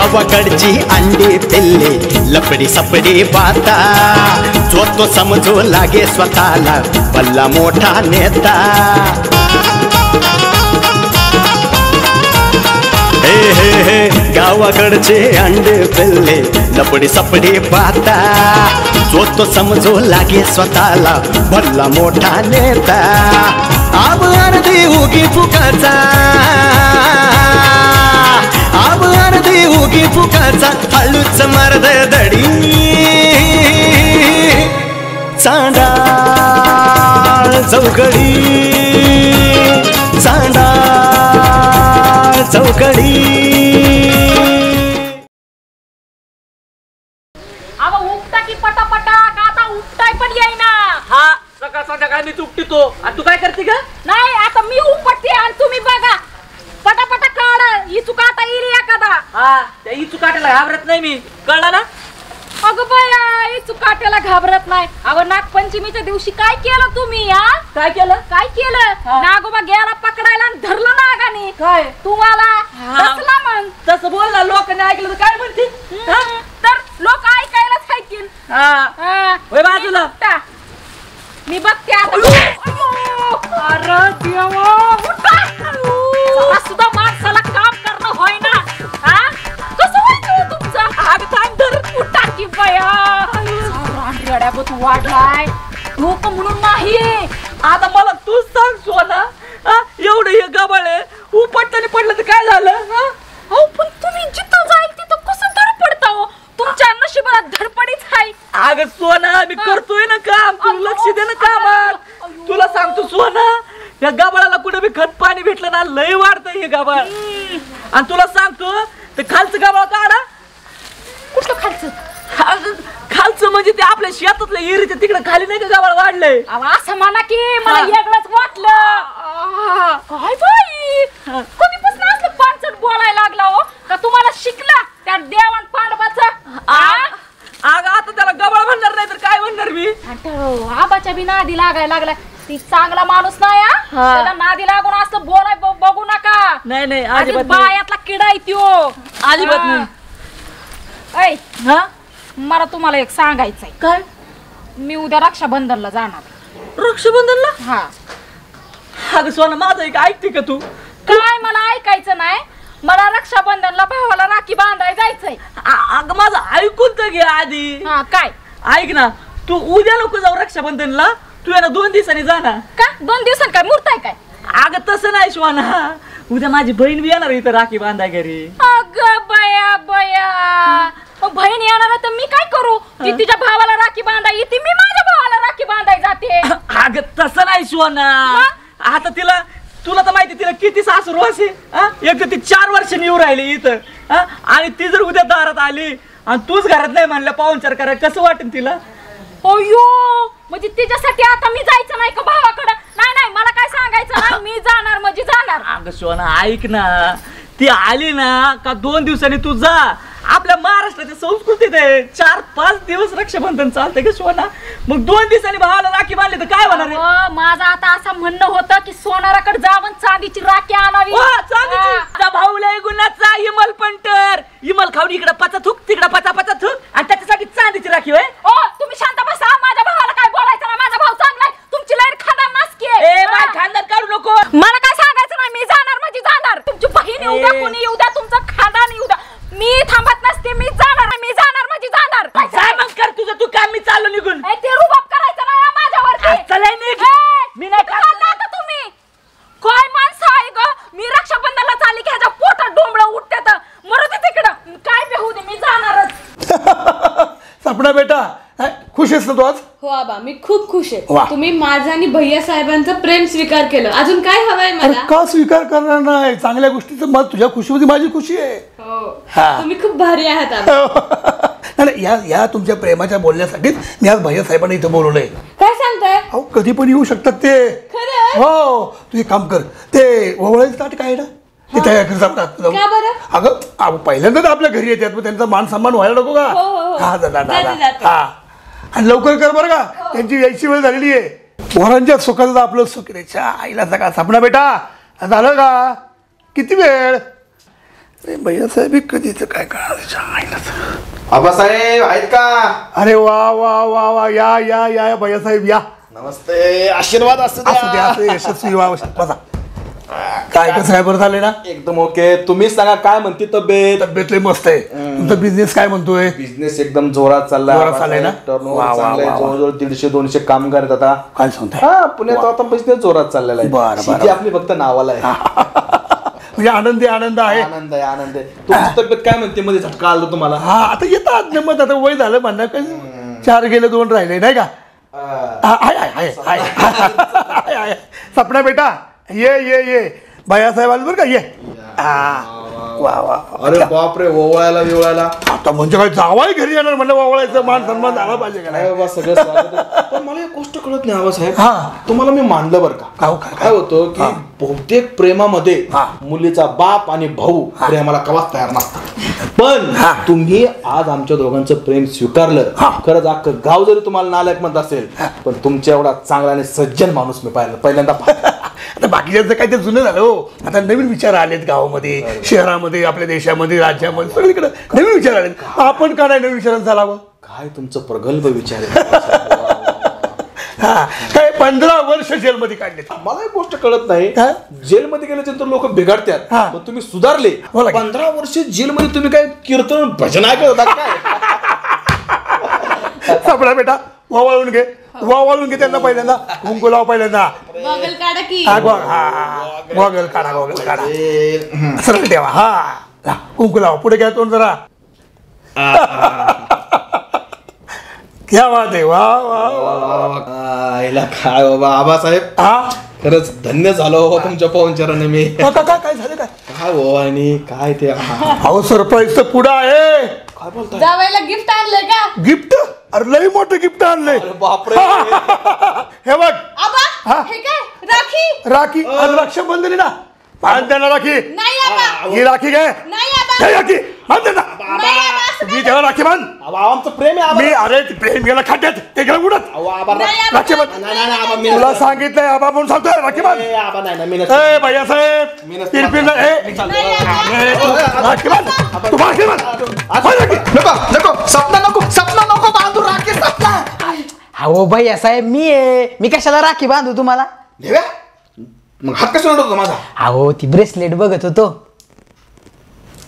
गावाकडची अंडी पिल्ली लपडी सपडी बाता जो तो समजू लागे स्वतःला भल्ला मोठा नेता हे हे हे गावाकडचे अंडे पिल्ले लपडी सपडी पाहता जो तो समजू लागे स्वतःला भल्ला मोठा नेता आब अर्धी उगी फुकाचा आब अर्धी उगी फुकाचा हळूच मर्द दडी चांडाळ चौकडी चांडाळ चौकडी अगं उठता की पटापटा का आता उठताय पण येईना हा सकाळ संध्याकाळ मी तुपटितो आणि तू काय करते का नाही आता मी उपटते आणि तुम्ही बघा पटापटा काढ ही चुका आता येईल एखादा हा त्या इचू काट्याला घाबरत नाही मी कळलं ना अगं बाया ही चुकाट्याला घाबरत नाही अगं नागपंचमीच्या दिवशी काय केलं तुम्ही हा काय केलं नागोबा गेला पकडायला आणि धरलं नागाने काय तुम्हाला बसला मग तसं बोल ना लोकांनी ऐकलं तर काय म्हणतील तर लोक ऐकायलाच ऐकतील होय बाजूला मी बघते आता अरे देवा उठा सुद्धा माणसाला काम करणं होय ना कसं व्हायचं तुमचं आग थांब धर उठा की बया रांडड्याबत वाढलाय लोक म्हणून नाही आता मला तूच सांग सोना एवढं हे गबाळे उपटताना पडलं तर काय झालं अहो पण तुम्ही जिथं जाईल तिथं कसं धडपडता हो तुमच्या नशिबाला धडपडीच आहे अगं सोना मी करतोय ना काम तू लक्ष दे ना कामात तुला सांगतो सोना या गबाळाला कुठे बी खत पाणी भेटलं ना लय वाढतंय हे गबाळ आणि तुला सांगतो ते खालचं गबाळ काढा कुठलं खालचं खालचं म्हणजे ते आपल्या शेतातल्या इरीच्या तिकडे खाली नाही का गबाळ वाढलंय असं म्हणा की मला वेगळंच वाटलं काय बाई कधीपासून असलं पानसट बोलायला लागला हो का तुम्हाला शिकला त्या देवान पांडवाचं अगं आता त्याला गबाळ म्हणणार नाही तर काय म्हणणार मी आबाच्या बी नादी लागायला लागला ती चांगला माणूस नाही त्याला नादी लागून असं बोलाय बघू नका नाही नाही अजिबात बायातला किडा आहे त्यो अजिबात नाही ऐ मला तुम्हाला एक सांगायचंय काय मी उद्या रक्षाबंधनला जाणार रक्षाबंधनला हा अगं सोना माझं एक ऐकते का तू काय मला ऐकायचं नाही मला रक्षाबंधनला भावाला राखी बांधाय जायचंय अगं माझं ऐकून तर घे आधी काय ऐक ना तू उद्या नको जाऊ रक्षाबंधनला तू याला 2 दिवसांनी जा ना का 2 दिवसांनी काय मुहूर्त आहे काय अगं तसं नाही शिवाना उद्या माझी बहीण बी येणार इथं राखी बांधाय घरी अगं बया बया बहीण येणार तर मी काय करू ती तिच्या भावाला राखी बांधाय येते मी माझ्या भावाला राखी बांधाय जाते अगं तसं नाही शिवाना आता तिला तुला तर माहिती तिला किती सासरू असे एक तर ती 4 वर्ष येऊ राहिली इथं आणि ती जर उद्या दारात आली आणि तूच घरात नाही म्हणलं पाहुणचार करायला कसं वाटेल तिला अयो म्हणजे तिच्यासाठी आता मी जायचं नाही का भावाकडे नाही नाही मला काय सांगायचं ना मी जाणार म्हणजे जाणार अगं शिवाना ऐक ना ती आली ना का 2 दिवसांनी तू जा आपल्या महाराष्ट्राच्या संस्कृतीत आहे 4-5 दिवस रक्षाबंधन चालते का शिवाना मग 2 दिवसांनी भावाला राखी बांधली तर काय होणार आहे माझं आता असं म्हणणं होतं की सोनाराकडे जावं चांदीची राखी आणावी भाऊ लय गुणाचा इमल पंटर इमल खाऊन इकडे पचा थुक तिकडे पचा पचा थुक आणि त्याच्यासाठी चांदीची राखी होय तुम्ही शांत बसा माझ्या भावाला काय बोलायचं ना माझा भाऊ चांगला आहे तुमची लहर खानदार नासकी आहे खानदार काढू नको मला काय सांगायचं नाही मी जाणार म्हणजे जाणार तुमची बहीण येऊ द्या कोणी येऊ द्या तुमचं खानदार येऊ द्या मी थांबत नसते मी जाणार म्हणजे जाणार काय मग कर तुझं तू काम मी चाललो निघून ते रुबाब करायचं नाही माझ्यावरती मी नाही आता तुम्ही काय माणसं आहे ग मी रक्षाबंधनला चालली की ह्याच्या पोटात डोंबळं उठतात मरू दे तिकडं काय बेहू दे मी जाणारच सपना बेटा खुश आहेस ना तू आज हो आबा मी खूप खुश आहे तुम्ही माझं आणि भैया साहेबांचं प्रेम स्वीकार केलं अजून काय हवंय मला का स्वीकार करणार नाही चांगल्या गोष्टीचं मत तुझ्या खुशीमध्ये माझी खुशी आहे तुम्ही खूप भारी आहात आबा या तुमच्या प्रेमाच्या बोलण्यासाठीच मी आज भैया साहेबांना इथं बोलवलंय काय सांगताय अहो कधी पण येऊ शकतात ते खरं हो तू एक काम कर ते ओवळायचं ताट काय ना ते तयार कर अगं पहिल्यांदाच आपल्या घरी येतात मग त्यांचा मान सन्मान व्हायला नको का हा दादा हा आणि लवकर कर बरं का त्यांची यायची वेळ झालेली आहे पोरांच्या सुखाचं आपलं सुख रे आईला सगळा सपना बेटा झालं का किती वेळ भैयासाहेब कधीच काय कळणार. आबासाहेब आहेत का? अरे वा वा वा वा, या या या भैयासाहेब या. नमस्ते, आशीर्वाद असू असू द्या, असू दे, यशस्वी व्हा. बसा. काय कसं काय बरं झालंय ना? एकदम ओके. तुम्हीच सांगा काय म्हणते तब्येत? तब्येत लय मस्त आहे. तुमचा बिझनेस काय म्हणतोय? बिझनेस एकदम जोरात चाललाय. जोरात चाललाय ना? टर्नओव्हर वा, वा, चांगलंय. वा, वा. जवळजवळ 150-200 कामगार आहेत आता. काय सांगताय? हा, पुण्यात आता बिझनेस जोरात चाललेला आहे. बरं, बरं. शेती आपली फक्त नावाला आहे. म्हणजे आनंद आहे. आनंद आहे, आनंद आहे. तुमची तब्येत काय म्हणते? मध्ये झटका आलो तुम्हाला? हा, आता येतात मग आता वय झालं म्हणणं काय. 4 गेले 2 राहिले नाही का? आहे. सपना बेटा ये ये ये. भैयासाहेब आले बरं का, ये. वा वा. अरे बापरे, ओवळायला विवळायला. आता म्हणजे काय जावाय घरी येणार म्हणलं, वावळायचं मान सन्मान झाला पाहिजे का काय नाही? बाबा, सगळं स्वागत आहे. पण मला एक गोष्ट कळत नाही आबासाहेब. हा. तुम्हाला मी मानलं बरं का. काय होतं की बहुतेक प्रेमामध्ये मुलीचा बाप आणि भाऊ प्रेमाला कवाच तयार नसतात. पण तुम्ही आज आमच्या दोघांचं प्रेम स्वीकारलं. खरंच अख्खं गाव जरी तुम्हाला नालायक म्हणत असेल, पण तुमच्या एवढा चांगला आणि सज्जन माणूस मी पहिल्यांदा आता बाकीच्यांचं काय ते जुनं झालं हो. आता नवीन विचार आलेत गावामध्ये, शहरामध्ये, आपल्या देशामध्ये, राज्यामध्ये, सगळीकडे नवीन विचार आलेत. आपण का नाही नवीन विचारांचं चालावं? काय तुमचं प्रगल्भ विचार आहे. हा, काय 15 वर्ष जेलमध्ये काढले. मला एक गोष्ट कळत नाही, जेलमध्ये गेल्यानंतर लोक बिघडतात, पण तुम्ही सुधारले. बोला की. 15 वर्ष जेलमध्ये तुम्ही काय कीर्तन भजन ऐकत होता काय? सापडा बेटा, वावळून घे त्यांना पहिल्यांदा. कुंकू लाव पहिल्यांदा. गॉगल काढा की. गॉगल काढा. सरळ ठेवा. हा, कुंकू लावा. पुढे घ्या तोंड जरा. क्या बात आहे. वा वा वा. आईला काय बाबा आबासाहेब, खरंच धन्य झालो बाबा तुमच्या पाहुणचाराने मी. काय झालं काय? काय हो आणि काय ते. अहो सरप्राईज पुढं आहे. काय बोलताय? जावायला गिफ्ट आणलंय का? गिफ्ट? अरे लई मोठं गिफ्ट आणलंय. बापरे. हे बघ. आबा, हे काय? राखी. आज रक्षाबंधन आहे ना, बांध त्यांना राखी. नाही आबा. ही राखी घे. नाही आबा. हे राखी बांध त्यांना. नाही आबा, असं मी तेव्हा राखी बांध. आमचं प्रेम आहे आबा. मी अरे प्रेम गेला खाट्यात, ते गेलं उडत. राखी बांध. नाही, तुला सांगितलंय आबा म्हणून सांगतोय, राखी बांध. आबा नाही. ए भैयासाहेब, तिरपील राखी बांध. तू राखी बांध. नको सपना नको बांधू राखी. सपना अहो भैया साहेब, मी कशाला राखी बांधू तुम्हाला? मग हात कसा होतो माझा? अहो ती ब्रेसलेट बघत होतो.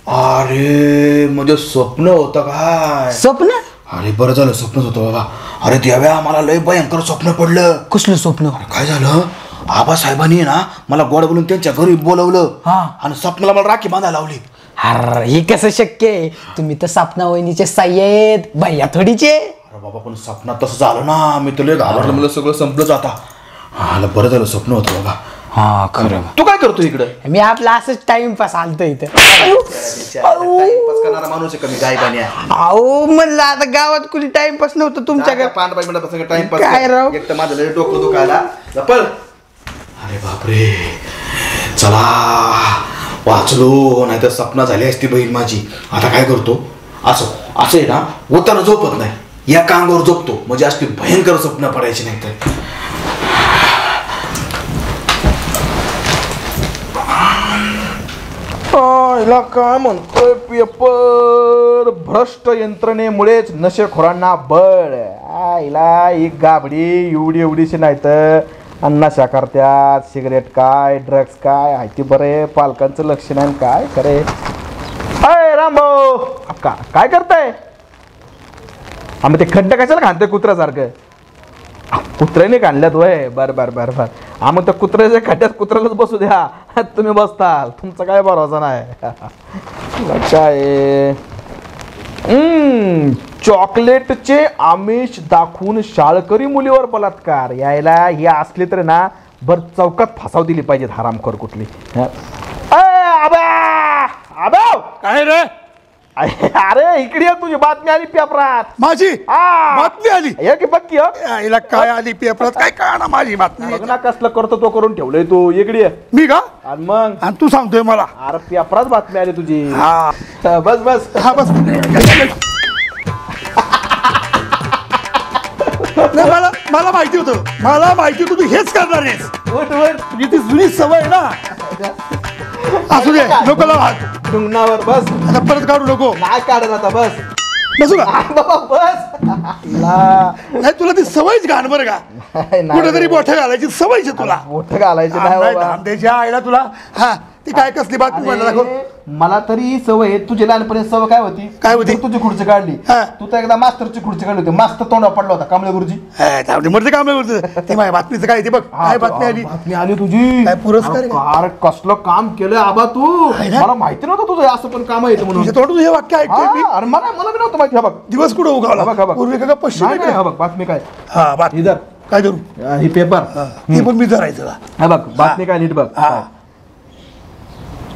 अरे म्हणजे स्वप्न होतं काय? स्वप्न? अरे बरं झालं स्वप्नच होतं बाबा. अरे त्यावेळा मला लय भयंकर स्वप्न पडलं. कसलं स्वप्न? काय झालं, आबासाहेबांनी ना मला गोड बोलून त्यांच्या घरी बोलवलं आणि स्वप्नाला मला राखी बांधायला लावली. अरे हे कसं शक्य आहे? तुम्ही तर सपना वहिनीचे साई आहेत, भैया थोडीचे. अरे बाबा पण स्वप्नात तसं झालं ना, मी तुला घाबरलं, मला सगळं संपलंच आता. हा बरं झालं स्वप्न होतं बाबा. हा खरं. तू काय करतो इकडे? मी आपला असंच टाइमपास आलतो इथं. टाइमपास करणारा माणूस आहे कमी काय पाणी आहे. अहो म्हणलं आता गावात कुणी टाइमपास नव्हतं तुमच्याकडे. 5 मिनिटापासून टाइमपास काय राव? एक तर माझं लय डोकं दुखायला चल. अरे बापरे, चला वाचलो, नाही तर सपना झाली असती बहीण माझी. आता काय करतो, असं आहे ना, उतारा झोपत नाही, या कांगावर झोपतो, म्हणजे असली भयंकर स्वप्न पडायची नाही तर. काय म्हणतोय पेपर, भ्रष्ट यंत्रणेमुळेच नशेखोरांना बळ. आईला एक गाबडी एवढीशी नाही तर नशा करत्यात. सिगरेट काय, ड्रग्स काय, हायती बरे, पालकांचं लक्ष नाही काय करे. अय रामभाऊ, काय करताय? मग ते खड्डे कशाला खाणतंय कुत्र्यासारखं? कुत्र्याने काढल्यात वय. बर मग त्या कुत्र्याच्या खड्ड्यात कुत्र्यालाच बसू द्या, तुम्ही बसताल. तुमचा काय भरोसा नाही. काय चॉकलेटचे आमिष दाखवून शाळकरी मुलीवर बलात्कार. यायला ही असली तर ना बर चौकात फसाव दिली पाहिजेत हरामखोर कुठली. काय रे? अरे इकडे तुझी बातमी आली पेपरात. माझी बातमी आली? की बघ आईला काय आली पेपरात? काय कळणार माझी बातमी? बघ ना कसलं करतो तो करून ठेवलंय तू. इकडे मी का? आणि मग आणि तू सांगतोय मला? अरे पेपरात बातमी आली तुझी. बस हा बस. मला माहिती होतं तू हेच करणार आहेस. तुझी ती जुनी सवय ना. असू दे, नको लावा. टुंगणावर बस. आता परत काढू नको. नाही काढत आता बस. बसू का? बाबा बस. नाही तुला ती सवयच घाण बरं का, कुठेतरी मोठं घालायची सवयच आहे तुला. मोठं घालायचं नाही बाबा. त्याच्या आईला तुला हा ती काय कसली बातमी म्हणा दाखव. अरे, मला तरी ही सवय आहे. तुझी लहानपणी सवय काय होती? काय होती? तुझी खुर्ची काढली. हा. तू तर एकदा मास्तरची खुर्ची काढली होती. मास्तर तोंडावर पडला होता कांबळे गुरुजी. मरते काम ते माझ्या बातमीचं काय ते बघ. काय बातमी आली? बातमी आली तुझी. काय पुरस्कार आहे? अरे कसलं काम केलं आबा तू. आहे ना? मला माहिती नव्हतं तुझं असं पण काम येतं म्हणून. तुझ्या तोंडून हे वाक्य ऐकतोय मी. हा, अरे मला मला बी नव्हतं माहिती. हा बघ दिवस कुठं उगावला हा बघ, हा बघ. पूर्वी का पश्चिम नाही, नाही, हा बघ बातमी काय. हा बातमी इधर काय धरू ही पेपर. ती पण मी धरायचं का? हा बघ बातमी काय नीट बघ. हा.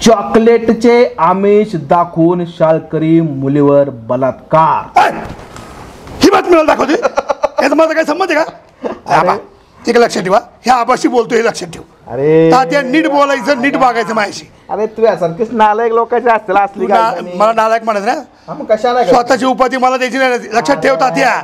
चॉकलेटचे आमिष दाखवून शाळकरी मुलीवर बलात्कार. ऐ, ही बातमी मला दाखवते. याचा माझा काय संबंध आहे का? आबा, एक लक्षात ठेवा, ह्या आबाशी बोलतोय हे लक्षात ठेव. अरे तात्या नीट बोलायचं, नीट वागायचं माझ्याशी. अरे तू यासारखीच नालायक लोकांची असतील असली मला नालायक म्हणायचं ना, कशाला स्वतःची उपाधी मला द्यायची नाही. लक्षात ठेव तात्या.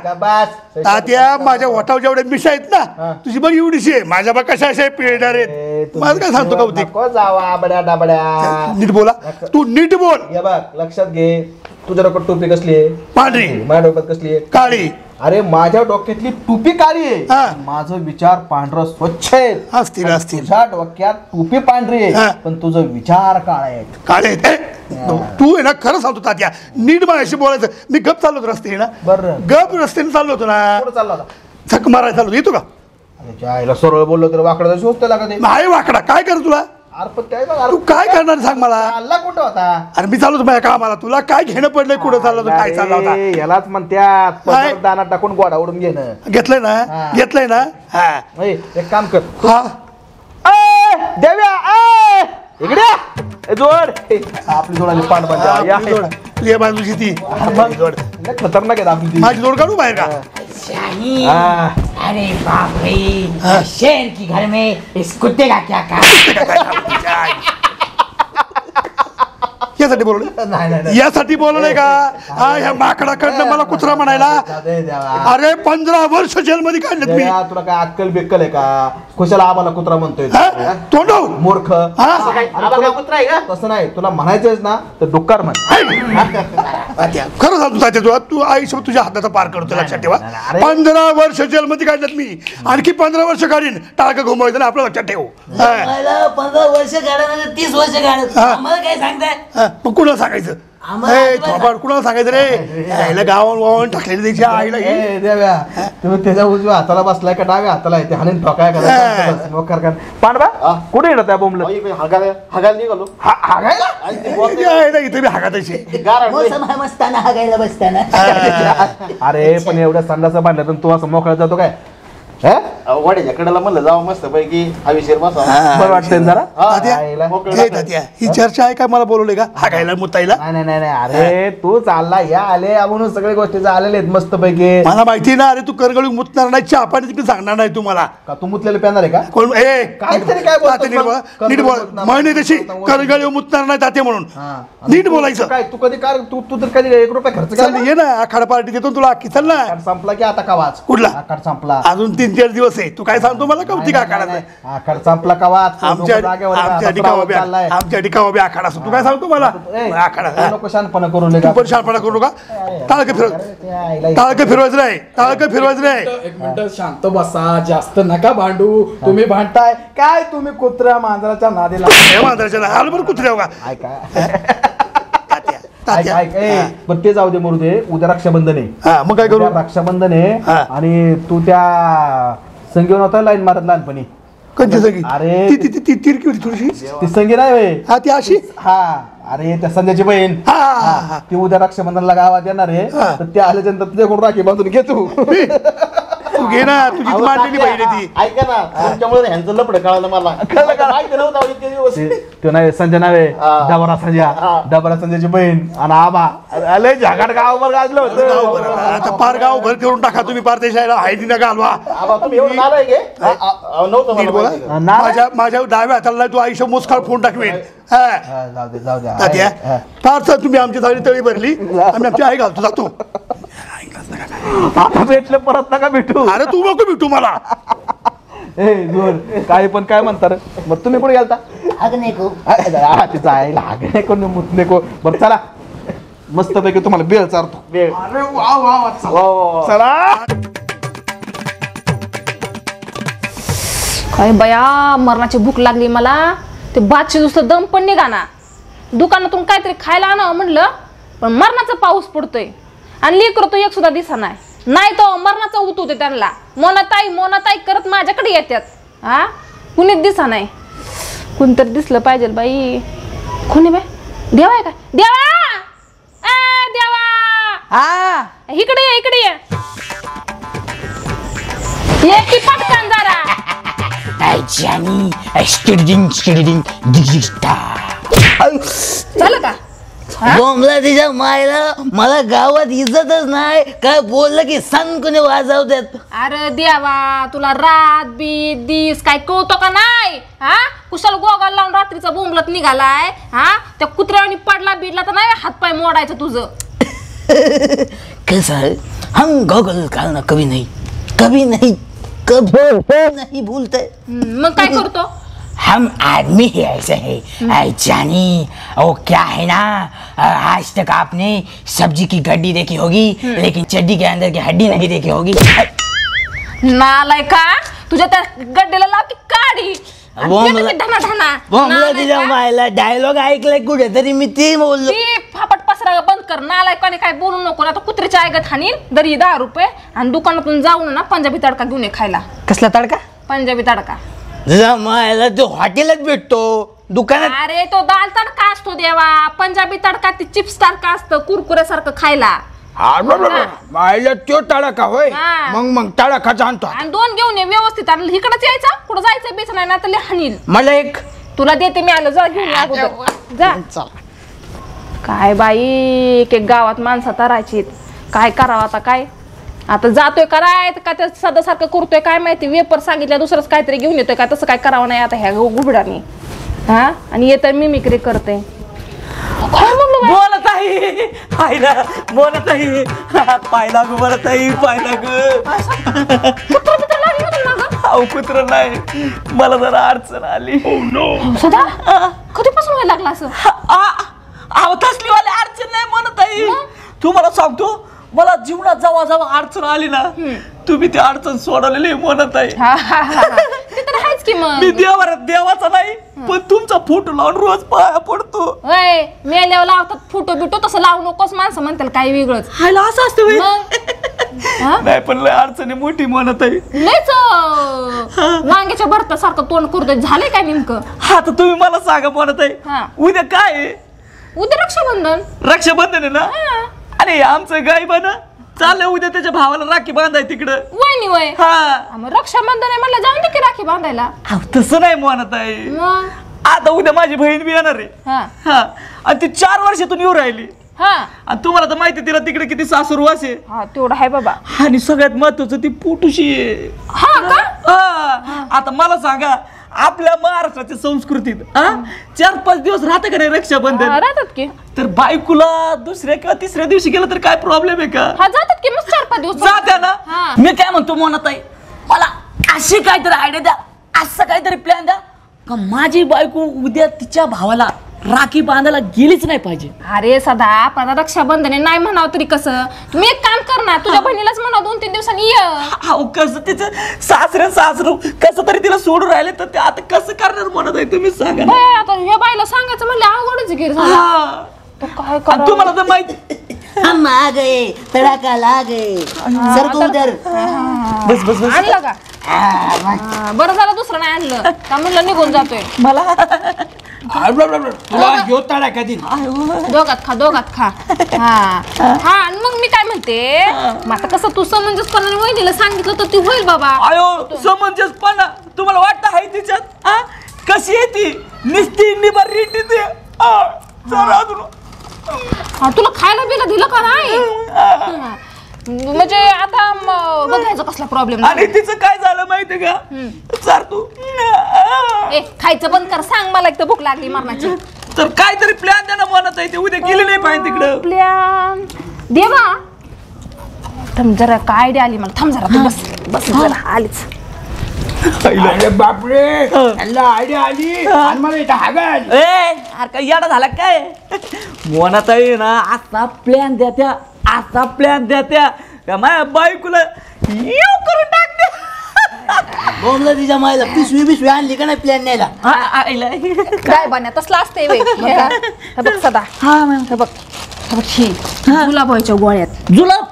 तात्या माझ्या वटाव जेवढे मिशा आहेत ना तुझी बघ एवढीशी आहे. माझ्या बघ कशा अशा पिळणार आहेत. मला काय सांगतो कौतिक. जावा बड्या डाबड्या. नीट बोला, तू नीट बोल. हे बघ लक्षात घे. तुझ्या डोक्यात टोपी कसली आहे? पांढरी. माझ्या डोक्यात कसली आहे? काळी. अरे माझ्या डोक्यातली टोपी काळी हा. आहे. माझं विचार पांढरं स्वच्छ आहे. असतील असतील तुझ्या डोक्यात टोपी पांढरी हा. आहे पण तुझं विचार काळा आहे. काळे आहेत. ए, तू आहे ना खरं सांगतो तात्या, नीट माझ्याशी बोलायचं. मी गप चाललो होतो रस्ते ना, बरं. गप रस्त्याने चाललो होतो ना, कुठं चालला होता? झक मारायला चाललो. येतो का? अरे ज्या आईला सरळ बोललो तर वाकडं शोधतं लागत. नाही वाकडा काय कर तुला. अरे पण काय बघ, तू काय करणार सांग मला. चालला कुठं होता? अरे मी चाललो होतो माझ्या कामाला. तुला काय घेणं पडलंय? कुठं चाललो होतो? काय चालला होता? अरे, यालाच म्हणत्यात काय? पदर दाना टाकून गोडा उडून घेणं. घेतलंय ना? हा. घेतलंय ना? हा ए, एक काम कर. हा. देव्या इकडे ए, जोड आपली जोड आली पांढ आपली जोड. ये बाजूची ती आपली जोड. खतरनाक आहे आपली ती. माझी जोड काढू बाहेर का? शाही, हा. अरे बाप रे, शेर की घर में इस कुत्ते का क्या काम? यासाठी बोलवलं? नाही नाही नाही. यासाठी बोलवलंय का? हा ह्या माकडाकडनं मला कुत्रा म्हणायला? दे देवा. अरे 15 वर्ष जेलमध्ये काढलेत मी. देव्या, तुला काय अक्कल बिक्कल आहे का? खुशाला आम्हाला कुत्रा म्हणतोय हा? तोंडावर मूर्ख. हा? अरे तुला- तसं नाही तुला म्हणायचंच ना तर डुक्कर म्हण. खरं सांगतो तात्या, तू आयुष्य तुझ्या हाताचा पार करतो. लक्षात ठेवा. नाही. 15 वर्ष जेलमध्ये काढल्यात मी. आणखी 15 वर्ष काढीन. टाळकं घुमवायचं ना आपलं. लक्षात ठेव. हा. मला 15 वर्ष काढा 30 वर्ष काढत हा. आम्हाला काय सांगताय? हा, मग कुणाला सांगायचं? आम्हाला ए, अजिबात थोबाड कुणाला सांगायचं रे? यायला गावावर टाकलेली त्याच्या आईला हे. ए देव्या, तुम्ही त्याच्या उजव्या हाताला बसलाय का डाव्या हाताला आहे? ते हाणीन ठोकाय का? पांडवा कुठे येणार त्या बोंबलं? यायला इथे बी हागातायचे. मोसम हा मस्ताना हागायला बसताना अरे पण एवढ्या संडास बांधल्या तर तू असं मोकळा जातो काय? हे? वाड्याच्या कडेला म्हणलं जावं मस्त पैकी हवेशीर बसा. बरं वाटतंय ना जरा? तात्या, आईला. हे तात्या, ही चर्चा आहे काय? मला बोलवले का हागायला मुतायला? नाही नाही नाही अरे तू चालला या आले म्हणून सगळ्या गोष्टी आलेले आहेत मस्त पैकी. मला माहिती ना. अरे तू करगळी मुतणार नाही, चहा पाणी तिकडे सांगणार नाही तुम्हाला. का तू मुतलेलं पेणार आहे का? कोण? ए काहीतरी काय बोलतो तात्या, नीट बोल. मग? नीट बोल. करगळी म्हणे तशी मुतणार. करगळी मुतणार नाही तात्या म्हणून. हा. नीट तू- बोलायचं. तू काय तू कधी काय तू तू तर कधी 1 रुपया खर्च चल केला? ये ना, आखाडा पार्टी देतो तुला अख्खी. चल ना. कार्ड संपला की आता का वाच? कुठला? कार्ड संपला. अजून 3-4 दिवस आहे. तू काय सांगतो मला? कौतिक आखाडा कार्ड संपला का वाच? आमच्या ठिकाणी आखाडा असतो. तू काय सांगतो मला? आखाडा नको शानपणा करून तू पण शाळपणा करू नका. टाळकं फिरवायचं नाही. टाळकं फिरवायचं नाही. एक मिनिट शांत बसा, जास्त नका भांडू. तुम्ही भांडताय काय? तुम्ही कुत्र्या मांजराच्या नादीला हे मांजराच्या नाही. आलं बरं कुत्र्या का? तात्या, तात्या. पण ते जाऊ दे मरू दे. उद्या रक्षाबंधन आहे. हा, मग काय करू? उद्या रक्षाबंधन आहे हा. आणि तू त्या संगीवर होता लाईन मारत लहानपणी. कंची सगळी अरे. ती ती ती तिरकी होती थोडीशी. ती संगी नाही व्हय? हा ती अशी. हा अरे त्या संजयची बहीण. हा, हा, हा. ती उद्या रक्षाबंधनला गावात येणार आहे. हा. तर ते आल्याच्यानंतर तुझ्याकडून राखी बांधून घे तू. तू घे ना, तुझी मांडलेली बहीण आहे ती. ऐका ना तुमच्यामुळे ह्यांचं लपड कळालं मला. माहिती नव्हतं इतके दिवस. तो नाही संजय नावे. हा. डबरा संजय. डबरा संजयची बहीण आणि आबा. अरे झागाड गावावर गाजलं गाव बरं. होतं. आता पार गाव भर करून टाका तुम्ही. पार देशाला हायती नका हलवा. आबा तुम्ही एवढं नालायक आहे? नव्हतं नीट मला बोला. माहिती. ना- माझ्या डाव्या हाताला तू आयुष्य मुस्काळ फोन टाकवेन. हा. हा, जाऊ दे जाऊ दे. तात्या, हा. फार तुम्ही आमची साडी तळी भरली. आम्ही आमची आई घालतो जातो. आता भेटलं परत नका भेटू. अरे तू नको भेटू मला. ए जोर काय पण काय म्हणता रे? मग तुम्ही कुठे गेलता? हगने को तिचा आईला हगने को मुतने को. बरं चला मस्त पैकी तुम्हाला बेळ चारतो. बेळ. अरे वा वा वा चला. चला. काय बया मरणाची भूक लागली मला. ते बादशी नुसतं दम पण निघाना. दुकानातून काहीतरी खायला आणावं म्हणलं पण मरणाचा पाऊस पडतोय आणि लेकरं तो एक सुद्धा दिसा नाही तो मरणाचा उतवते त्यांना. मोनाताई करत माझ्याकडे येतात. हा कुणीच दिसा नाही. कोणतरी दिसलं पाहिजे बाई. कोणी बाई देवा आहे का? देवा हा इकडे ये की पटकन जरा. झालं का? बोंबला तिच्या मायला मला गावात इज्जतच नाही. काय बोललं की सनकुने वाजवतात. अरे देवा तुला रात बीत दिस काय कळतो का नाही? हा कुशाल गोगाला लावून रात्रीचा बोंबलत निघालाय. हा त्या कुत्र्याने पडला बिडला तर नाही हातपाय मोडायचं तुझं. कैसा है हम गॉगल कालना कभी नहीं कभी नहीं भूलते. मग काय करतो? हम आदमी ही ऐसे है जानी. वो क्या है ना आज तक आपने सब्जी की गड्डी देखी होगी लेकिन चड्डी के अंदर की हड्डी नहीं देखी होगी. नालाय का तुझ्या त्या गड्डेला लाव की काढी. मायला डायलॉग ऐकलाय कुठेतरी मी ते बोललो. फापट पसरा बंद कर. नालाय कोणी काय बोलू नको. आता कुत्र्याच्या आयगत हाणीन दरी 10 रुपये आणि दुकानातून जाऊन ना पंजाबी तडका घेऊन ये खायला. कसला तडका? पंजाबी तडका. मायला तो हॉटेलात भेटतो दुकानात. अरे तो दाल तडका असतो देवा. पंजाबी तडका ती चिप्स तडका असतं कुरकुऱ्यासारखं खायला. मायला तो तडका होय. मग तडका जाणतो. आणि 2 घेऊन ये व्यवस्थित. आणि इकडंच यायचा कुठं जायचं बेच नाही ना तर हानील. मला एक तुला देते मी. आलं जा घेऊन अगोदर जा. काय बाई एक गावात माणसं तरायची. काय करावं आता? काय आता जातोय कराय का त्या सदासारखं करतोय काय माहिती. वेपर सांगितलं दुसरंच काहीतरी घेऊन येतोय का? तसं काय करावं नाही आता ह्या गुबडानी. हा आणि येतं मिमिक्री करते. बोलत आहे पाहिला बोलत आहे पाहिला ग बोलत आहे पाहिला ग. कुत्र नाही मला जरा अडचण आली. सदा कधीपासून व्हायला लागला असं? तसलीवाली अडचण नाही म्हणत आहे. तुम्हाला सांगतो मला जीवनात जेव्हा जेव्हा अडचण आली ना तुम्ही ती अडचण सोडवलेली म्हणत आहे. मी देवाचा नाही पण तुमचा फोटो लावून रोज पाया पडतो. मेल्यावर लावतात फोटो बिटो तसं लावू नकोस. माणसं म्हणतात काही वेगळंच. असं असतं नाही पण लय अडचणी मोठी म्हणत आहे. लयच वांग्याच्या भरतासारखं तोंड करतोय. झालंय काय नेमकं? हा तर तुम्ही मला सांगा म्हणत आहे. उद्या काय आहे? उद्या रक्षाबंधन आहे ना. अरे आमचं गाय बना चाललं उद्या त्याच्या भावाला राखी बांधाय तिकडं. वय वय मग रक्षाबंधन आहे म्हणलं जाऊन दे की राखी बांधायला. तसं नाही म्हणत आहे. आता उद्या माझी बहीण बी येणार आहे. आणि ती 4 वर्षातून येऊ राहिली. आणि तुम्हाला तर माहिती तिला तिकडे किती सासूरवास आहे. तेवढं आहे बाबा. आणि सगळ्यात महत्वाचं ती पोटूशी आहे. आता मला सांगा आपल्या महाराष्ट्राच्या संस्कृतीत 4-5 दिवस राहतं का नाही रक्षाबंधन? राहतात की. तर बायकोला दुसऱ्या किंवा तिसऱ्या दिवशी गेलं तर काय प्रॉब्लेम आहे का? जातात की मग 4-5 दिवस जात्या ना. मी काय म्हणतो म्हणत आहे मला अशी काहीतरी आयडिया द्या. असं काहीतरी प्लॅन द्या का माझी बायको उद्या तिच्या भावाला राखी बांधायला गेलीच नाही पाहिजे. अरे सदा पण रक्षाबंधन नाही म्हणावं तरी कसं? तुम्ही एक काम कर ना तुझ्या बहिणीलाच म्हणा 2-3 दिवसांनी ये. कसं तिचं सासरू कसं तरी तिला सोडून राहिले तर ते आता कसं करणार म्हणत आहे तुम्ही सांगा ना. आता या बाईला सांगायचं म्हणलं अवघडच गिर काय कर. तुम्हाला तर माहिती हम आ गए तड़ाका ला गए सरको उधर. बस बस बस आणलं का? बरं झालं दुसरं नाही आणलं का म्हणलं निघून जातोय. मला तुला घेऊ तडका दिन. दोघात खा. आणि मग मी काय म्हणते मग आता कसं तू समंजसपणाने वहिनीला सांगितलं तर ती होईल बाबा. अयो समंजसपणा तुम्हाला वाटतं आहे तिच्यात? कशी आहे ती निस्ती निबर रीती ते. तुला खायला बिला दिलं का नाही? म्हणजे आता बघायचं कसला प्रॉब्लेम. आणि तिचं काय झालं माहितीये का? सर तू खायचं बंद कर. सांग मला एक तर भूक लागली मरणाची. तर काहीतरी प्लॅन द्या ना म्हणत आहे. ते उद्या गेले नाही पाहिजे तिकडं. प्लॅन देवा थांब जरा काय आयडिया आली मला. थांब जरा तू बस जरा आलीच. अरे बापरे यांना आयडिया आली आणि मला इथं हागाल. अरे काय याडा झाला काय मोनाताई ना असा प्लॅन द्या त्या माझ्या बायकोला येऊ करून टाकते. बोमला तिच्या मायला पिशवी आणली का नाही प्लॅन न्यायला. काय बन्या तसला असते हे बघ सदा हे बघ ही गुलाबाच्या गोळ्यात जुलाब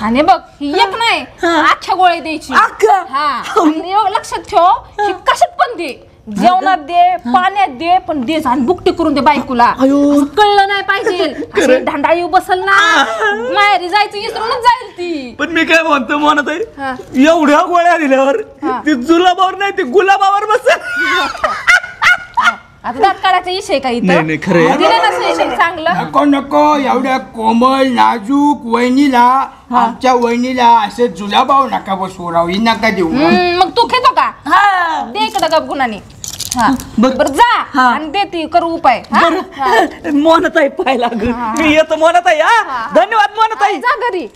आणि बघ ही एक नाही अख्ख्या गोळ्या द्यायची. आणि लक्षात ठेव ही कशात पण दे, जेवणात दे, पाण्यात दे, पण दे आणि बुकटी करून दे बायकोला. असं कळलं नाही पाहिजे. ढांडा येऊ बसल ना माहेरी जायचं विसरूनच जाईल ती. पण मी काय म्हणतो मोनाताई एवढ्या गोळ्या दिल्यावर ती जुलाबावर नाही ती गुलाबावर बसेल. आता दात काढायचा विषय का इथं? नाही खरं दिलं ना सजेशन चांगलं. नको एवढ्या कोमल नाजूक वहिनीला, आमच्या वहिनीला असे जुलाबाव नका बसवू राव, ही नका देऊ. मग तू खेतो का? दे इकडं गप गुणाने. बरं जा आणि दे ती करू उपाय. मोनाताई पाहायला मी येतो मोनाताई. धन्यवाद मोनाताई. जा घरी.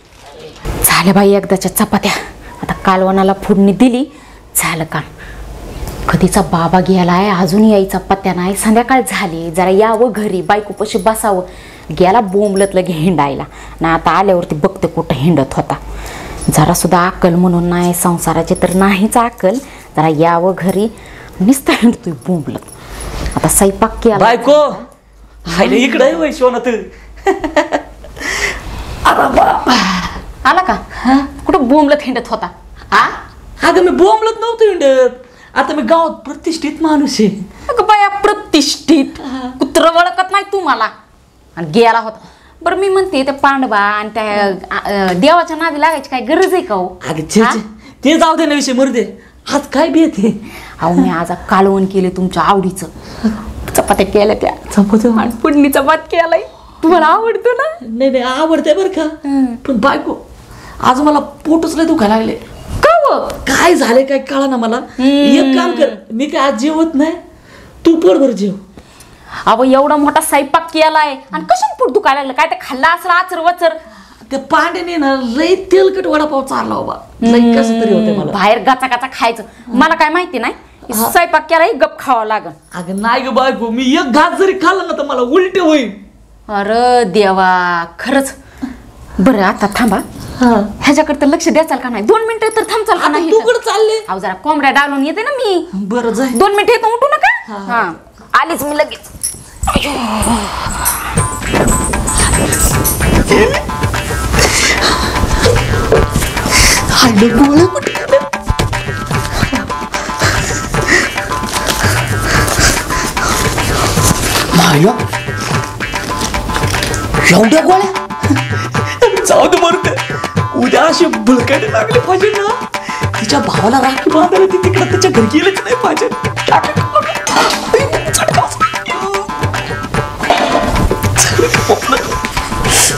झाल्या बाई एकदाच्या चपात्या. आता कालवणाला फोडणी दिली, झालं काम. कधीचा बाबा गेलाय अजून यायचा पत्त्या नाही. संध्याकाळ झाली, जरा यावं घरी, बायकोपाशी बसावं. गेला बोंबलत लगे हिंडायला ना. आता आल्यावरती बघते कुठं हिंडत होता. जरा सुद्धा अक्कल म्हणून नाही, संसाराची तर नाहीच अक्कल. जरा यावं घरी, नुसतं हिंडतोय बोंबलत. आता स्वयंपाक केला बायको इकडे वैश्वना तू आला का? कुठं बोंबलत हिंडत होता? अगं मी बोंबलत नव्हतो हिंडत. आता मी गावात प्रतिष्ठित माणूस आहे. अगं बाया प्रतिष्ठित कुत्र ओळखत नाही तू मला. आणि गेला होता. बरं मी म्हणते त्या पांडवा आणि त्या देवाच्या नादी लागायची काय गरज आहे का हो? अगं ते जाऊ दे ना विषय मरू दे. आज काय बेत आहे? अहो मी आज कालवण केले तुमच्या आवडीचं. चपात्या केल्या त्या चपात्या आणि फोडणीचा भात केलाय. तुम्हाला आवडतो ना? नाही आवडते बरं का. पण बायको आज मला पोटच लय दुखायला लागले. काय झाले काय कळा ना मला. एक काम कर, मी काय आज जेवत नाही, तू पोटभर जेव. अहो एवढा मोठा स्वयंपाक केलाय आणि कशाने पोट दुखायला लागलं? काय ते खाल्ला असं आचर वचर? त्या पांड्याने ना लय तेलकट वडापाव चालला बाबा. लय कसं तरी होते मला. बाहेर गाचा गाचा खायचं मला काय माहिती नाही. स्वयंपाक केलाय गप खावा लागल. अगं नाही ग बायको, मी एक घास जरी खाल्ला ना तर मला उलटे होईल. अरे देवा खरंच. बरं आता थांबा, ह्याच्याकडे तर लक्ष द्याचाल का नाही? 2 मिनिटं तर थांबचाल का नाही? तू कडे चालले? अहो जरा कोंबड्या डालून येते ना मी. बरं जाय. 2 मिनिटं येतो, उठू नका. आलीच मी लगेच. एवढ्या गोळ्या जाऊ दे मरू दे. उद्या अशी बुळकाटे लागले पाहिजे ना. तिच्या भावाला राखी बांधायला ती तिकडे त्याच्या घरी गेलंच नाही पाहिजे.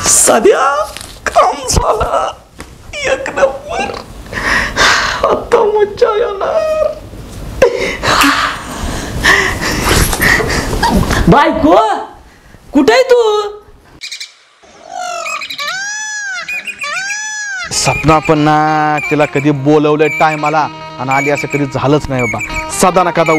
सध्या काम झालं एक नंबर. आता मज्जा येणार. बायको कुठे आहे तू? सपना पण ना तिला कधी बोलवलं टायमाला आणि आली असं कधी झालंच नाही बाबा. सदा ना कदा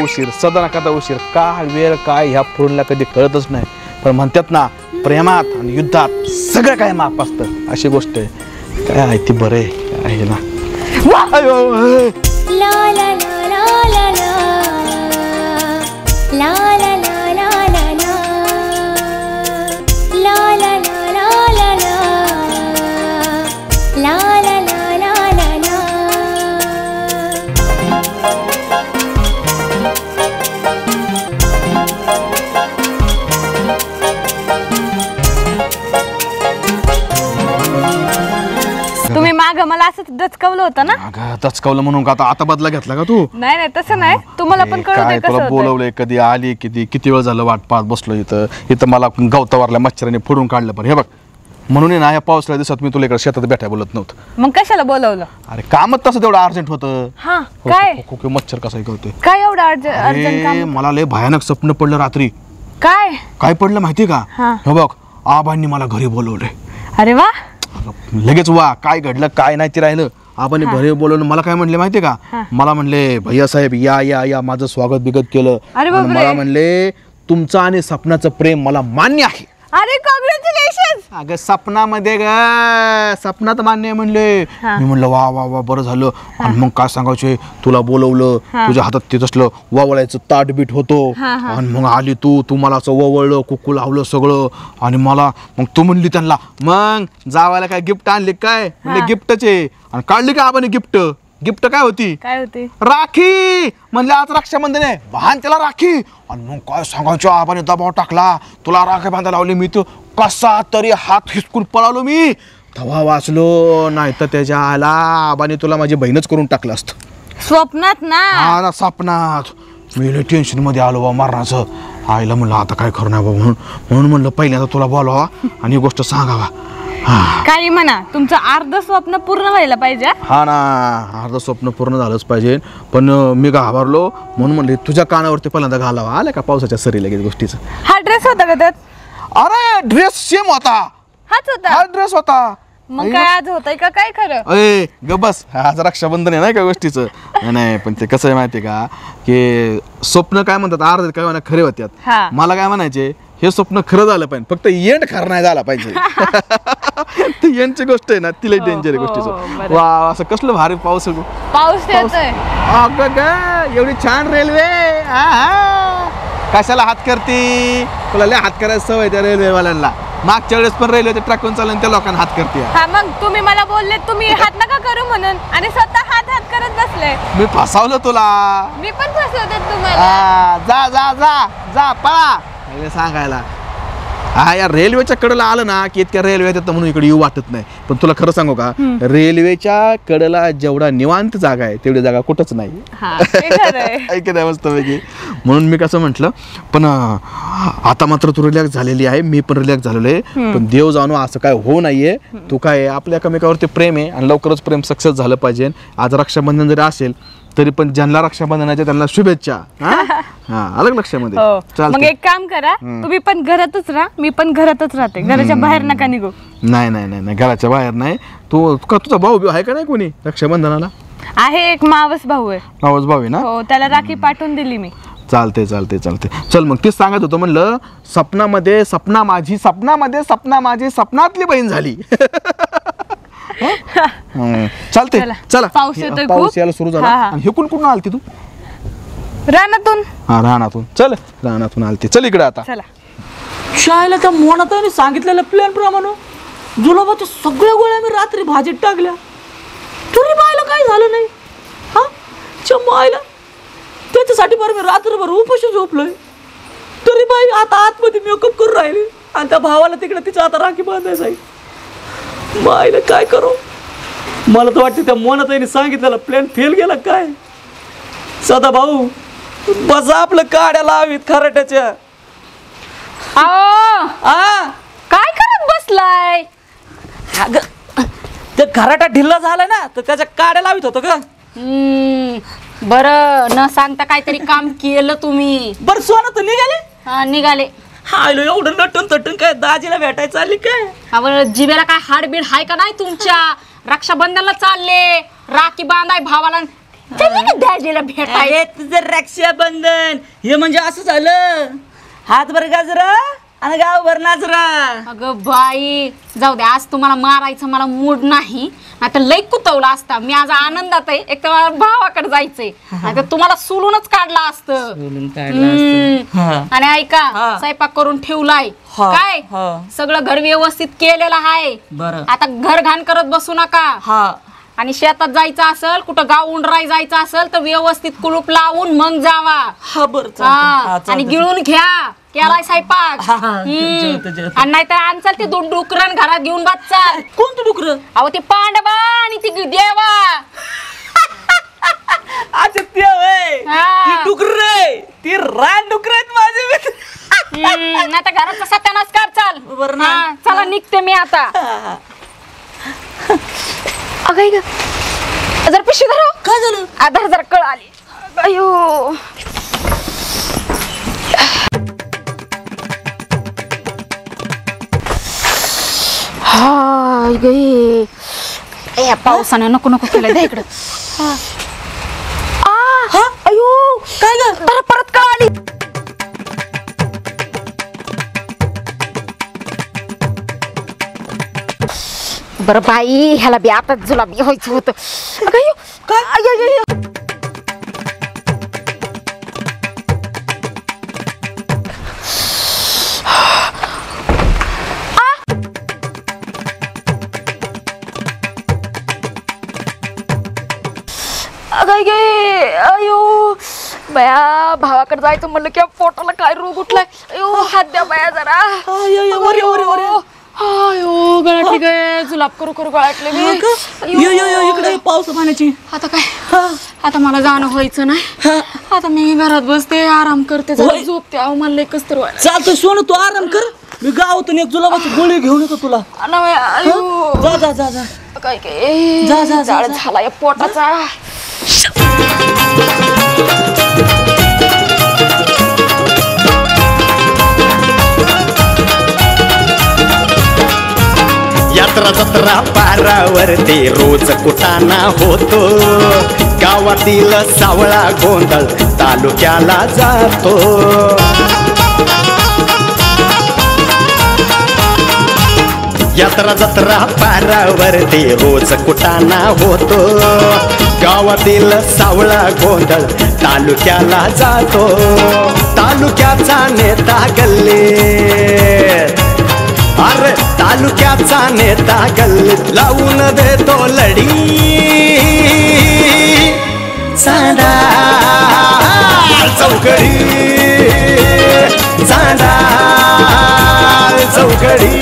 उशीर. काय वेळ काय ह्या पुरणला कधी कळतच नाही. पण म्हणतात ना प्रेमात आणि युद्धात सगळं काय माप असतं, अशी गोष्ट आहे. काय आहे ती बरं आहे ना. तुम्ही माग मला असंच दचकवलं होतं ना? दचकवलं म्हणून आता बदला घेतला का तू? नाही तसं नाही, तुम्हाला पण काय तुला बोलवलंय कधी आली किती वेळ झालं वाट पाहत बसलो इथं मला गवतावरल्या मच्छराने फोडून काढलं. पण हे बघ म्हणून ना या पावसाळ्या दिवसात मी तुला इकडे शेतात भेटाय बोलत नव्हतं. मग कशाला बोलवलं? अरे कामच तसं तेवढं अर्जंट होतं. काय मच्छर कसा करतोय काय एवढं अर्जंट काम? मला लय भयानक स्वप्न पडलं रात्री. काय पडलं माहितीये का? हे बघ आबांनी मला घरी बोलवलंय. अरे वा. लगेच वा काय घडलं काय नाही ते राहिलं. आपण घरी बोलवलं. मला काय म्हणले माहितीये का, मला म्हणले भैया साहेब या या या, माझं स्वागत बिगत केलं. आणि मला म्हणले तुमचं आणि सपनाचं प्रेम मला मान्य आहे. अरे कॉंग्रॅच्युलेशन. अगं सपनामध्ये ग, सपनात मान्य म्हणले. मी म्हणलं वा वा वा बरं झालं. आणि मग काय सांगायचे, तुला बोलवलं, तुझ्या हातात ते तसलं ववळायचं ताट बीट होतो. आणि मग आली तू मला असं ववळलं, कुकू लावलं सगळं. आणि मला मग तू म्हणली त्यांना, मग जावायला काय गिफ्ट आणले काय? म्हणले गिफ्टच आहे. आणि काढली का आपण गिफ्ट? गिफ्ट काय होती? राखी. म्हणले आज रक्षाबंधन आहे, बांध त्याला राखी. आणि मग काय सांगायचं, आपण दबाव टाकला, तुला राखी बांधायला लावली. मी तो कसा तरी हात हिसकून पळालो मी, तेव्हा वाचलो. नाही तर त्याच्या आला आबाने तुला माझी बहीणच करून टाकलं असतं. स्वप्नात ना? हा ना, स्वप्नात. मी टेन्शन मध्ये आलो बा मरणाचं. आईला म्हणलं आता काय करू नये बा, म्हणून म्हणलं पहिल्यांदा तुला बोलावा आणि ही गोष्ट सांगावा. काही म्हणा, तुमचं अर्ध स्वप्न पूर्ण व्हायला पाहिजे. हा ना, अर्ध स्वप्न पूर्ण झालंच पाहिजे. पण मी घाबरलो म्हणून म्हणले तुझ्या कानावरती पहिल्यांदा घालावा. आल्या का पावसाच्या सरी लगेच गोष्टीचं. हा ड्रेस होता का त्यात? अरे ड्रेस सेम होता. हाच होता? हा ड्रेस होता. मग काय आज होतंय का काय खरं? अय ग बस, आज रक्षाबंधन आहे नाही का गोष्टीचं. नाही पण ते कसं आहे माहितीये का, की स्वप्न काय म्हणतात अर्ध काय म्हणा खरे होत्यात. मला काय म्हणायचे, हे स्वप्न खरं झालं पाहिजे, फक्त एंड खरं नाही झाला पाहिजे. ती एंडची गोष्ट आहे ना, तिला डेंजर आहे गोष्टीचं. वा असं कसलं भारी पाऊस येतोय. एवढी छान रेल्वे. कशाला हात करती? तुला लय हात करायची सवय त्या रेल्वेवाल्यांना. मागच्या वेळेस पण रेल्वे ट्रॅकून चालून त्या लोकांना हात करते. मग तुम्ही मला बोलले तुम्ही हात नका करू म्हणून, आणि स्वतः हात करत बसले. मी फसवलं तुला. मी पण फसवते तुम्हाला. जा जा जा जा पळा सांगायला. हा या रेल्वेच्या कडेला आलं ना की इतक्या रेल्वे येतात म्हणून इकडे येऊ वाटत नाही. पण तुला खरं सांगू का, रेल्वेच्या कडेला जेवढा निवांत जागा आहे तेवढी जागा कुठंच नाही. ऐकत आहे मस्त पैकी. म्हणून मी कसं म्हटलं, पण आता मात्र तू रिलॅक्स झालेली आहे, मी पण रिलॅक्स झालेलो आहे. पण देव जाणू असं काय होऊ नाहीये. तू काय आपल्या एकमेकावरती प्रेम आहे आणि लवकरच प्रेम सक्सेस झालं पाहिजे. आज रक्षाबंधन जरी असेल तरी पण ज्यांना रक्षाबंधनाच्या त्यांना शुभेच्छा. अलग लक्षामध्ये. मग एक काम करा, तुम्ही पण घरातच राहा, मी पण घरातच राहते. घराच्या बाहेर नका निघू. नाही नाही नाही नाही, घराच्या बाहेर नाही. तू तुझा भाऊ आहे का नाही कोणी रक्षाबंधनाला? आहे, एक मावस भाऊ आहे. मावस भाऊ आहे ना? हो, त्याला राखी पाठवून दिली मी. चालते चालते चालते. चल मग तेच सांगत होतो, म्हणलं सपनामध्ये सपना माझी, सपनामध्ये सपना माझी, सपनातली बहीण झाली. चालते चला. पाऊस येतोय, पाऊस यायला सुरू झाला. आणि हे कुठून आलती तू? रानातून. रानातून. चल रानातून आलती. चल इकडे आता. चला. शाळेला त्या मोनात सांगितलेल्या प्लॅन प्रमाणे जुलाबाच्या सगळ्या गोळ्या मी रात्री भाजीत टाकल्या, तरी बायला काय झालं नाही. हा चम्मायला त्याच्यासाठी बरं मी रात्रभर उपाशी झोपलोय, तरी बाई आता आतमध्ये मेकअप करून राहिली. आणि त्या भावाला तिकडे तिच्या आता राखी बांधायचं आहे. मायला काय करू? मला तर वाटतं त्या मोनाताईने सांगितलेला प्लॅन फेल गेला काय. सदा भाऊ बस आपलं काड्या लावीत खराट्याच्या. काय करत बसलाय? ते खराटा ढिल्ला झाला ना, तर त्याच्या काड्या लावित होतो का. बरं न सांगता काहीतरी काम केलं तुम्ही. बरं सोनं तर निघाले. निघाले. हायलो एवढं नटून तटून काय दाजीला भेटायला चालली काय? जिबेला काय हाडबीड हाय का नाही तुमच्या? रक्षाबंधनला चालले, राखी बांधाय भावाला, दाजीला भेटाय. तुझं रक्षाबंधन हे म्हणजे असं झालं, हातभर गाजरा आणि गावभर नाजरा. अगं बाई जाऊ दे, आज तुम्हाला मारायचं मला मूड नाही. आता लई कुतवला असता. मी आज आनंदात आहे. एक तर मला भावाकडे जायचंय, नाहीतर तुम्हाला सोलूनच काढला असतं. आणि ऐका, स्वयंपाक करून ठेवलाय काय, सगळं घर व्यवस्थित केलेलं आहे. आता घर घाण करत बसू नका. आणि शेतात जायचं असेल, कुठं गाव उंडराय जायचं असेल तर व्यवस्थित कुलूप लावून मग जावा. आणि गिळून घ्या केलाय स्वयंपाक. आणि नाहीतर आणचाल ते दोन डुकरं घरात घेऊन बसचाल. कोणतं डुकर? अहो ते पांडवा आणि ती देवा. अच्छा ते डुकर, ती रान डुकर आहेत माझे मित्र. नाही तर घराचा सत्यानाश कर. चाल बरं ना, चला निघते मी आता. अगं जर पिशवी धरा. काय झालं? आधार जरा कळ आली. अयो हाय गे, ए पावसानं नको नको केलं द्या इकडं. अयो काय ग परत का आली. बरं बाई ह्याला बी आता जुलाबी व्हायचं होतं. अयो बया भावाकडे जायचं म्हणलं की पोटाला काय रोग उठलाय. अयो हात द्या बया जरा. अयो गळाटली गे जुलाब करू करू गळाटले इकडे पाऊस पाण्याची. आता काय आता मला जाणं व्हायचं नाही. आता मी घरात बसते आराम करते जरा झोपते. अहो मला एकच तर चालतं सोनू तू आराम कर. मी गावातून एक जुलाबाची गोळी घेऊन येतो तुला. जा जा जा जा काय काय जा जा जाळ झाला या पोटाचा. यात्रा जत्रा पारावरती रोज कुटाणा होतो. गावातील सावळा गोंधळ तालुक्याला जातो. यात्रा जत्रा पारावरती रोज कुटाणा होतो. गावातील सावळा गोंधळ तालुक्याला जातो. तालुक्याचा नेता गल्लीत अरे तालुक्याचा नेता गल्लीत लावून देतो लढी. चांदा चौकडी चांदा चौकडी.